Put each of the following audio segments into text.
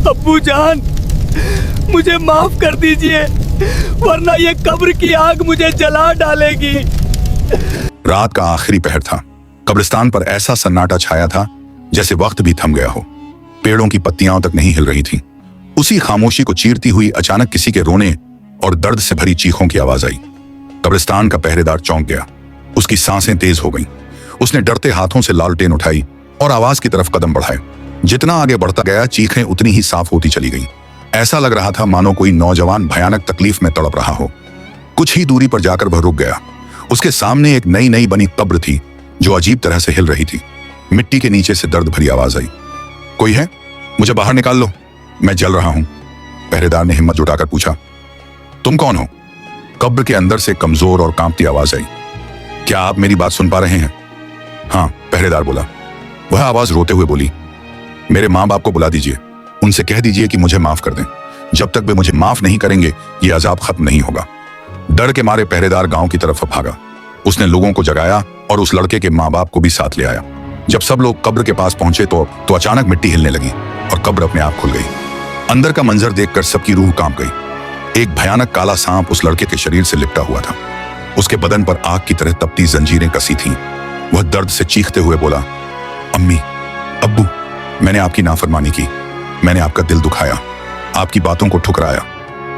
अब्बू जान, मुझे माफ कर दीजिए, वरना ये कब्र की आग मुझे जला डालेगी। रात का आखिरी पहर था। कब्रिस्तान पर ऐसा सन्नाटा छाया था जैसे वक्त भी थम गया हो। पेड़ों की पत्तियां तक नहीं हिल रही थीं। उसी खामोशी को चीरती हुई अचानक किसी के रोने और दर्द से भरी चीखों की आवाज आई। कब्रिस्तान का पहरेदार चौंक गया। उसकी सांसें तेज हो गईं। उसने डरते हाथों से लालटेन उठाई और आवाज की तरफ कदम बढ़ाए। जितना आगे बढ़ता गया, चीखें उतनी ही साफ होती चली गईं। ऐसा लग रहा था मानो कोई नौजवान भयानक तकलीफ में तड़प रहा हो। कुछ ही दूरी पर जाकर वह रुक गया। उसके सामने एक नई नई बनी कब्र थी जो अजीब तरह से हिल रही थी। मिट्टी के नीचे से दर्द भरी आवाज आई, कोई है? मुझे बाहर निकाल लो, मैं जल रहा हूं। पहरेदार ने हिम्मत जुटाकर पूछा, तुम कौन हो? कब्र के अंदर से कमजोर और कांपती आवाज आई, क्या आप मेरी बात सुन पा रहे हैं? हाँ, पहरेदार बोला। वह आवाज रोते हुए बोली, मेरे माँ बाप को बुला दीजिए, उनसे कह दीजिए कि मुझे माफ कर दें। जब तक वे मुझे माफ नहीं करेंगे ये अजाब खत्म नहीं होगा। डर के मारे पहरेदार गांव की तरफ भागा। उसने लोगों को जगाया और उस लड़के के माँ बाप को भी साथ ले आया। जब सब लोग कब्र के पास पहुंचे तो अचानक मिट्टी हिलने लगी और कब्र अपने आप खुल गई। अंदर का मंजर देखकर सबकी रूह कांप गई। एक भयानक काला सांप उस लड़के के शरीर से लिपटा हुआ था। उसके बदन पर आग की तरह तपती जंजीरें कसी थीं। वह दर्द से चीखते हुए बोला, अम्मी, अब्बू, मैंने आपकी नाफरमानी की, मैंने आपका दिल दुखाया, आपकी बातों को ठुकराया।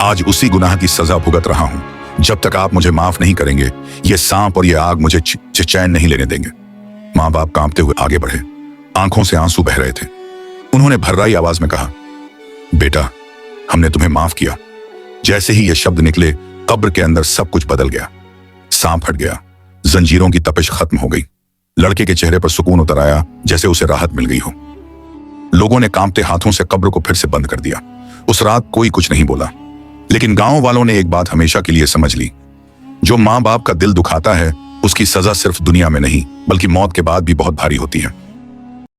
आज उसी गुनाह की सजा भुगत रहा हूं। जब तक आप मुझे माफ नहीं करेंगे ये सांप और ये आग मुझे चैन नहीं लेने देंगे। माँ बाप कांपते हुए आगे बढ़े। आंखों से आंसू बह रहे थे। उन्होंने भर्राई आवाज में कहा, बेटा, हमने तुम्हें माफ किया। जैसे ही ये शब्द निकले, कब्र के अंदर सब कुछ बदल गया। सांप हट गया, जंजीरों की तपिश खत्म हो गई। लड़के के चेहरे पर सुकून उतर आया, जैसे उसे राहत मिल गई हो। लोगों ने कांपते हाथों से कब्र को फिर से बंद कर दिया। उस रात कोई कुछ नहीं बोला, लेकिन गांव वालों ने एक बात हमेशा के लिए समझ ली, जो माँ बाप का दिल दुखाता है उसकी सजा सिर्फ दुनिया में नहीं बल्कि मौत के बाद भी बहुत भारी होती है।